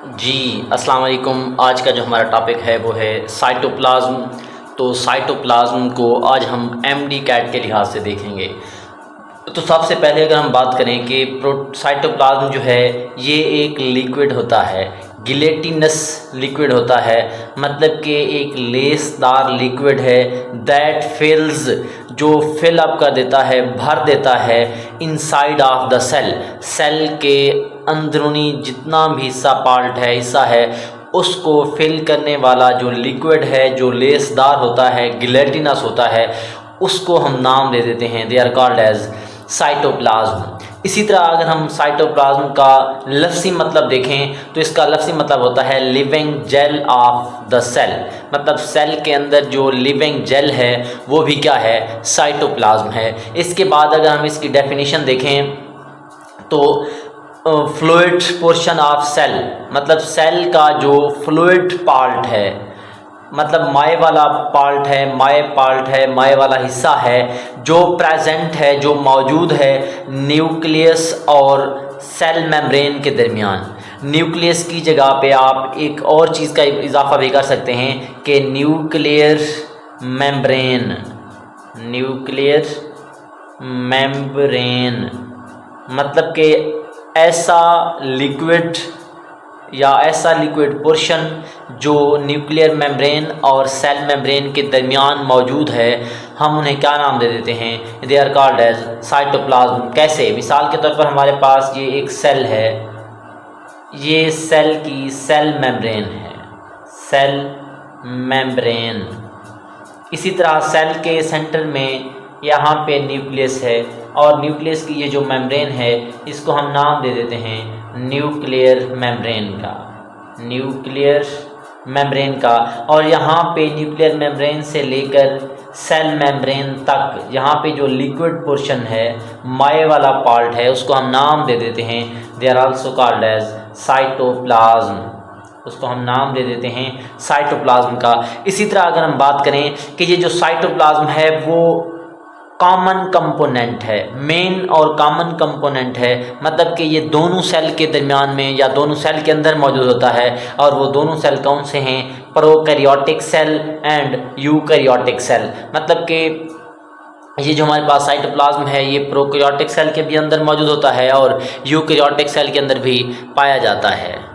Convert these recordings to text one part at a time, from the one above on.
जी, अस्सलाम वालेकुम। आज का जो हमारा टॉपिक है वो है साइटोप्लाज्म। तो साइटोप्लाज्म को आज हम एमडी कैट के लिहाज से देखेंगे। तो सबसे पहले अगर हम बात करें कि साइटोप्लाज्म जो है ये एक लिक्विड होता है, गिलेटिनस लिक्विड होता है, मतलब कि एक लेसदार लिक्विड है दैट फिल्स, जो फिल अप कर देता है, भर देता है inside of the cell. Cell के अंदरूनी जितना भी हिस्सा है उसको फिल करने वाला जो लिक्विड है, जो लेसदार होता है, गिलेटिनस होता है, उसको हम नाम दे देते हैं, they are called as cytoplasm. इसी तरह अगर हम साइटोप्लाज्म का लफ्ज़ी मतलब देखें तो इसका लफ्ज़ी मतलब होता है living gel of the cell, मतलब सेल के अंदर जो लिविंग जेल है वो भी क्या है, साइटोप्लाज्म है। इसके बाद अगर हम इसकी डेफिनेशन देखें तो फ्लूइड पोर्शन ऑफ सेल, मतलब सेल का जो फ्लूइड पार्ट है, मतलब माय वाला पार्ट है, माय वाला हिस्सा है जो प्रेजेंट है, जो मौजूद है न्यूक्लियस और सेल मेम्ब्रेन के दरमियान। न्यूक्लियस की जगह पे आप एक और चीज़ का इजाफा भी कर सकते हैं कि न्यूक्लियर मेम्ब्रेन, न्यूक्लियर मेम्ब्रेन मतलब कि ऐसा लिक्विड या ऐसा लिक्विड पोर्शन जो न्यूक्लियर मेम्ब्रेन और सेल मेम्ब्रेन के दरमियान मौजूद है, हम उन्हें क्या नाम दे देते हैं, they are called as cytoplasm. कैसे? मिसाल के तौर पर हमारे पास ये एक सेल है, ये सेल की सेल मेम्ब्रेन है, सेल मेम्ब्रेन। इसी तरह सेल के सेंटर में यहाँ पे न्यूक्लियस है और न्यूक्लियस की ये जो मेम्ब्रेन है इसको हम नाम दे देते हैं न्यूक्लियर मेम्ब्रेन का, न्यूक्लियर मेम्ब्रेन का। और यहाँ पे न्यूक्लियर मेम्ब्रेन से लेकर सेल मेम्ब्रेन तक यहाँ पे जो लिक्विड पोर्शन है, माय वाला पार्ट है, उसको हम नाम दे देते हैं, they are also called as cytoplasm. उसको हम नाम दे देते हैं साइटोप्लाज्म का। इसी तरह अगर हम बात करें कि ये जो साइटोप्लाज्म है वो कॉमन कंपोनेंट है, मेन और कॉमन कंपोनेंट है, मतलब कि ये दोनों सेल के दरमियान में या दोनों सेल के अंदर मौजूद होता है। और वो दोनों सेल कौन से हैं? Prokaryotic cell and eukaryotic cell. मतलब कि ये जो हमारे पास साइटोप्लाज्म है ये प्रोकैरियोटिक सेल के भी अंदर मौजूद होता है और यूकैरियोटिक सेल के अंदर भी पाया जाता है।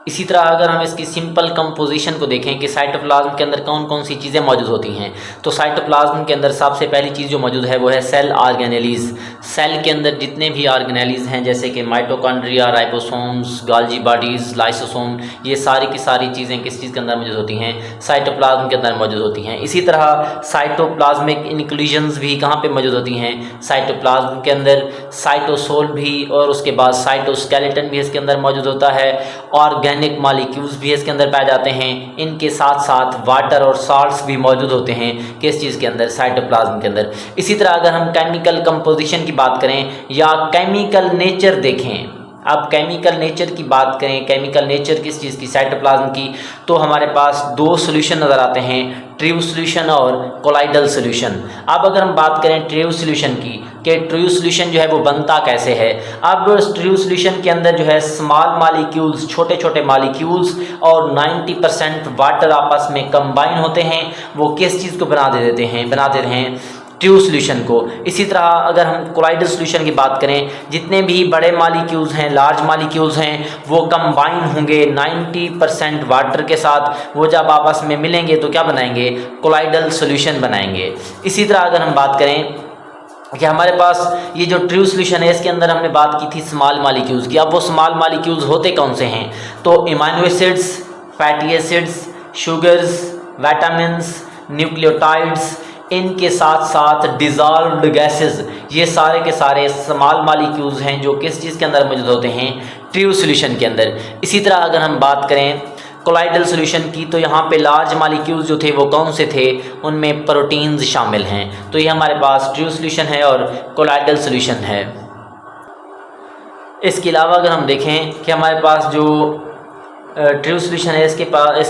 इसी तरह अगर हम इसकी सिंपल कंपोजिशन को देखें कि साइटोप्लाज्म के अंदर कौन कौन सी चीज़ें मौजूद होती हैं, तो साइटोप्लाज्म के अंदर सबसे पहली चीज़ जो मौजूद है वो है सेल ऑर्गेनेलीज। सेल के अंदर जितने भी ऑर्गेनेलीज हैं जैसे कि mitochondria, ribosomes, Golgi bodies, lysosome, ये सारी की सारी चीज़ें किस चीज़ के अंदर मौजूद होती हैं? साइटोप्लाज्म के अंदर मौजूद होती हैं। इसी तरह साइटोप्लाज्मिक इंक्लूजन्स भी कहाँ पर मौजूद होती हैं? साइटोप्लाज्म के अंदर। साइटोसोल भी और उसके बाद साइटोस्केलेटन भी इसके अंदर मौजूद होता है। ऑर्गेनिक मॉलिक्यूल्स भी इसके अंदर पाए जाते हैं। इनके साथ साथ वाटर और साल्ट्स भी मौजूद होते हैं किस चीज़ के अंदर? साइटोप्लाज्म के अंदर। इसी तरह अगर हम केमिकल कंपोजिशन की बात करें या केमिकल नेचर देखें, अब केमिकल नेचर की बात करें, केमिकल नेचर किस चीज़ की? साइटोप्लाज्म की। तो हमारे पास दो सॉल्यूशन नज़र आते हैं, ट्रू सॉल्यूशन और कोलाइडल सॉल्यूशन। अब अगर हम बात करें ट्रू सॉल्यूशन की कि ट्रू सॉल्यूशन जो है वो बनता कैसे है। अब ट्रू सॉल्यूशन के अंदर जो है स्मॉल मॉलिक्यूल्स, छोटे छोटे मॉलिक्यूल्स और 90% वाटर आपस में कंबाइन होते हैं, वो किस चीज़ को बना देते हैं? ट्रू सॉल्यूशन को। इसी तरह अगर हम कोलाइडल सॉल्यूशन की बात करें, जितने भी बड़े मॉलिक्यूल्स हैं, लार्ज मॉलिक्यूल्स हैं, वो कंबाइन होंगे 90% वाटर के साथ। वो जब आपस में मिलेंगे तो क्या बनाएंगे? कोलाइडल सॉल्यूशन बनाएंगे। इसी तरह अगर हम बात करें कि हमारे पास ये जो ट्रू सॉल्यूशन है इसके अंदर हमने बात की थी स्मॉल मॉलिक्यूल्स की। अब वो स्मॉल मॉलिक्यूल्स होते कौन से हैं? तो amino acids, fatty acids, sugars, vitamins, nucleotides, इनके साथ साथ डिज़ॉल्व्ड गैसेस, ये सारे के सारे स्मॉल मॉलिक्यूल्स हैं जो किस चीज़ के अंदर मौजूद होते हैं? ट्रू सॉल्यूशन के अंदर। इसी तरह अगर हम बात करें कोलाइडल सॉल्यूशन की तो यहाँ पे लार्ज मॉलिक्यूल्स जो थे वो कौन से थे? उनमें प्रोटीन्स शामिल हैं। तो ये हमारे पास ट्रू सॉल्यूशन है और कोलाइडल सॉल्यूशन है। इसके अलावा अगर हम देखें कि हमारे पास जो ट्रू सॉल्यूशन है इसके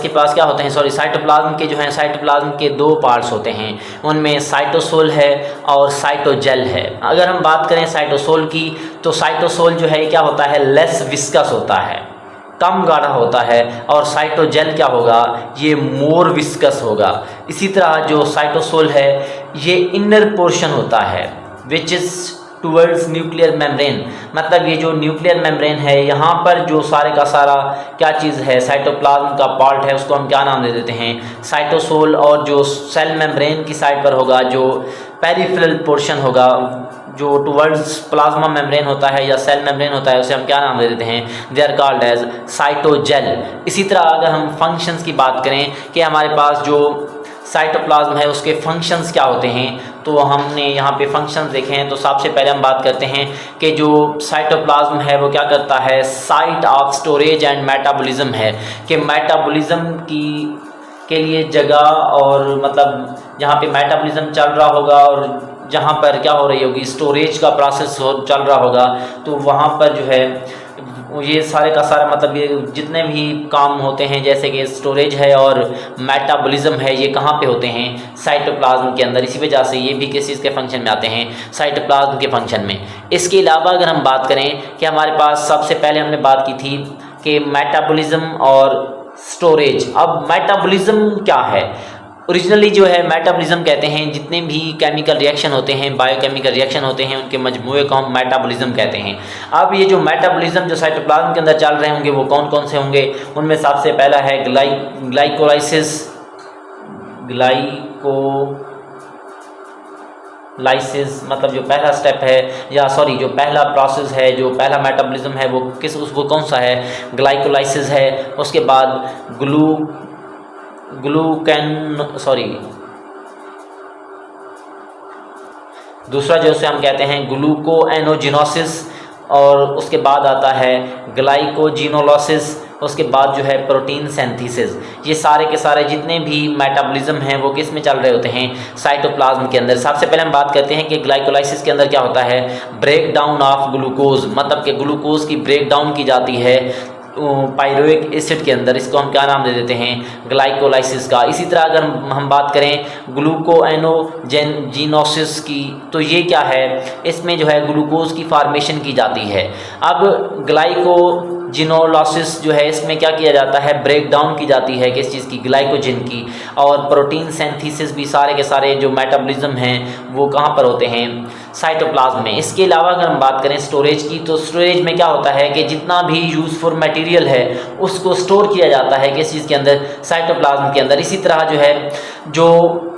पास क्या होते हैं? साइटोप्लाज्म के जो हैं, साइटोप्लाज्म के दो पार्ट्स होते हैं, उनमें साइटोसोल है और साइटोजेल है। अगर हम बात करें साइटोसोल की तो साइटोसोल जो है क्या होता है? लेस विस्कस होता है, कम गाढ़ा होता है और साइटोजेल क्या होगा, ये मोर विस्कस होगा। इसी तरह जो साइटोसोल है ये इनर पोर्शन होता है which is towards nuclear membrane, मतलब ये जो न्यूक्लियर मेम्ब्रेन है यहाँ पर जो सारे का सारा क्या चीज़ है, साइटोप्लाज्म का पार्ट है, उसको हम क्या नाम दे देते हैं, साइटोसोल। और जो सेल मेम्ब्रेन की साइड पर होगा जो पेरिफेरल पोर्शन होगा जो टुवर्ड्स प्लाज्मा मेम्ब्रेन होता है या सेल मेम्ब्रेन होता है, उसे हम क्या नाम दे देते हैं, they are called as cytogel. इसी तरह अगर हम फंक्शंस की बात करें कि हमारे पास जो साइटोप्लाज्म है उसके फंक्शंस क्या होते हैं, तो हमने यहाँ पे फंक्शंस देखे हैं। तो सबसे पहले हम बात करते हैं कि जो साइटोप्लाज्म है वो क्या करता है, site of storage and metabolism है, कि मेटाबॉलिज्म के लिए जगह और मतलब जहाँ पे मेटाबॉलिज्म चल रहा होगा और जहाँ पर क्या हो रही होगी, स्टोरेज का प्रोसेस चल रहा होगा, तो वहाँ पर जो है ये सारे का सारा मतलब ये जितने भी काम होते हैं जैसे कि स्टोरेज है और मेटाबॉलिज्म है, ये कहाँ पे होते हैं, साइटोप्लाज्म के अंदर। इसी वजह से ये भी किस चीज़ के फंक्शन में आते हैं, साइटोप्लाज्म के फंक्शन में। इसके अलावा अगर हम बात करें कि हमारे पास सबसे पहले हमने बात की थी कि मेटाबॉलिज्म और स्टोरेज। अब मेटाबॉलिज्म क्या है, ओरिजिनली जो है मेटाबॉलिज्म कहते हैं जितने भी केमिकल रिएक्शन होते हैं, बायोकेमिकल रिएक्शन होते हैं, उनके मजमूए को हम मेटाबॉलिज्म कहते हैं। अब ये जो मेटाबॉलिज्म जो साइटोप्लाज्म के अंदर चल रहे होंगे वो कौन कौन से होंगे, उनमें सबसे पहला है ग्लाइकोलाइसिस, मतलब जो पहला स्टेप है या सॉरी जो पहला प्रोसेस है, जो पहला मेटाबॉलिज्म है वो वो कौन सा है, ग्लाइकोलाइसिस है। उसके बाद दूसरा जो उसे हम कहते हैं ग्लूकोएनोजिनोसिस, और उसके बाद आता है ग्लाइकोजिनोलाइसिस, उसके बाद जो है प्रोटीन सिंथेसिस। ये सारे के सारे जितने भी मेटाबॉलिज्म हैं वो किस में चल रहे होते हैं, साइटोप्लाज्म के अंदर। सबसे पहले हम बात करते हैं कि ग्लाइकोलाइसिस के अंदर क्या होता है, ब्रेक डाउन ऑफ ग्लूकोज, मतलब कि ग्लूकोज की ब्रेक डाउन की जाती है पायरुविक एसिड के अंदर, इसको हम क्या नाम दे देते हैं, ग्लाइकोलाइसिस का। इसी तरह अगर हम बात करें ग्लूकोएनोजिनोसिस की, तो ये क्या है, इसमें जो है ग्लूकोज की फार्मेशन की जाती है। अब ग्लाइकोजिनोलाइसिस जो है इसमें क्या किया जाता है, ब्रेक डाउन की जाती है किस चीज़ की, ग्लाइकोजिन की। और प्रोटीन सिंथेसिस भी सारे के सारे जो मेटाबॉलिज्म हैं वो कहाँ पर होते हैं, साइटोप्लाज्म में। इसके अलावा अगर हम बात करें स्टोरेज की, तो स्टोरेज में क्या होता है कि जितना भी यूज़फुल मटेरियल है उसको स्टोर किया जाता है किस चीज़ के अंदर, साइटोप्लाज्म के अंदर। इसी तरह जो है जो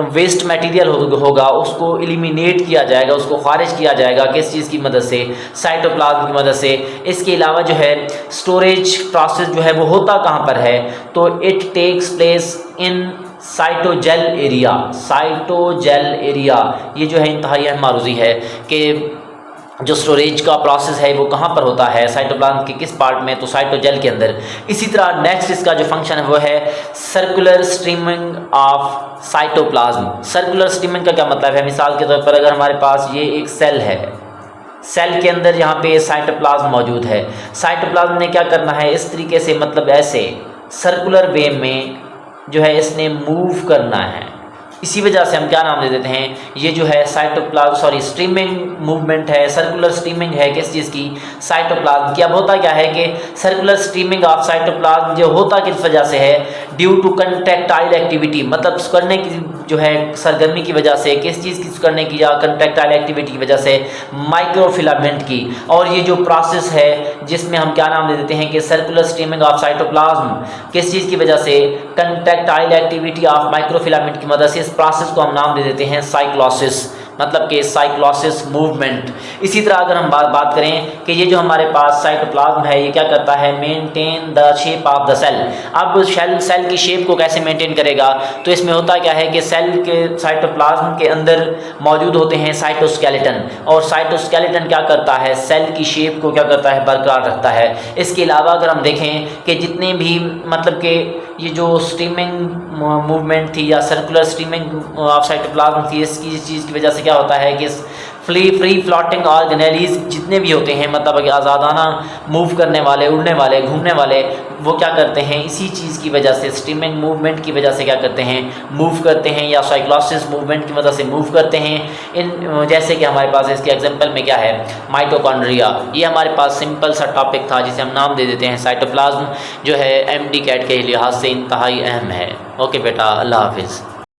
वेस्ट मटेरियल होगा उसको एलिमिनेट किया जाएगा, उसको खारिज किया जाएगा किस चीज़ की मदद से, साइटोप्लाज्म की मदद से। इसके अलावा जो है स्टोरेज प्रोसेस जो है वो होता कहाँ पर है, तो it takes place in cytogel area. ये जो है इंतहाई मारूजी है कि जो स्टोरेज का प्रोसेस है वो कहाँ पर होता है, साइटोप्लाज्म के किस पार्ट में, तो साइटोजेल के अंदर। इसी तरह नेक्स्ट इसका जो फंक्शन है वो है circular streaming of cytoplasm. Circular streaming का क्या मतलब है, मिसाल के तौर पर अगर हमारे पास ये एक सेल है, सेल के अंदर यहाँ पे साइटोप्लाज्म मौजूद है, साइटोप्लाज्म ने क्या करना है, इस तरीके से मतलब ऐसे सर्कुलर वे में जो है इसने मूव करना है। इसी वजह से हम क्या नाम दे देते हैं, ये जो है स्ट्रीमिंग मूवमेंट है, सर्कुलर स्ट्रीमिंग है किस चीज़ की, साइटोप्लाज्म की। अब होता क्या है कि सर्कुलर स्ट्रीमिंग ऑफ साइटोप्लाज्म जो होता किस वजह से है, ड्यू टू कंट्रैक्टाइल एक्टिविटी, मतलब करने की जो है सरगर्मी की वजह से, किस चीज़ की करने की, या कंट्रैक्टाइल एक्टिविटी की वजह से, माइक्रोफिलामेंट की। और ये जो प्रोसेस है जिसमें हम क्या नाम दे देते हैं कि सर्कुलर स्ट्रीमिंग ऑफ साइटोप्लाज्म, किस चीज़ की वजह से, कंट्रैक्टाइल एक्टिविटी ऑफ माइक्रोफिलामेंट की मदद से, इस प्रोसेस को हम नाम दे देते हैं साइक्लोसिस, मतलब कि साइक्लोसिस मूवमेंट। इसी तरह अगर हम बात करें कि ये जो हमारे पास साइटोप्लाज्म है ये क्या करता है, maintain the shape of the cell. अब सेल की शेप को कैसे मेंटेन करेगा, तो इसमें होता क्या है कि सेल के साइटोप्लाज्म के अंदर मौजूद होते हैं साइटोस्केलेटन, और साइटोस्केलेटन क्या करता है, सेल की शेप को क्या करता है, बरकरार रखता है। इसके अलावा अगर हम देखें कि जितने भी मतलब कि ये जो स्ट्रीमिंग मूवमेंट थी या सर्कुलर स्ट्रीमिंग ऑफ साइटोप्लाज्म थी, इसकी चीज़ की वजह से क्या होता है कि फ्री फ्लोटिंग ऑर्गेनेलीज जितने भी होते हैं, मतलब कि आज़ादाना मूव करने वाले, उड़ने वाले, घूमने वाले, वो क्या करते हैं, इसी चीज़ की वजह से, स्ट्रीमिंग मूवमेंट की वजह से क्या करते हैं, मूव करते हैं, या साइक्लोसिस मूवमेंट की वजह से मूव करते हैं। इन जैसे कि हमारे पास इसके एग्जांपल में क्या है, माइटोकॉन्ड्रिया। ये हमारे पास सिंपल सा टॉपिक था जिसे हम नाम दे देते हैं साइटोप्लाज्म, जो है MD कैट के लिहाज से इंतहाई अहम है। ओके बेटा, अल्लाह हाफिज़।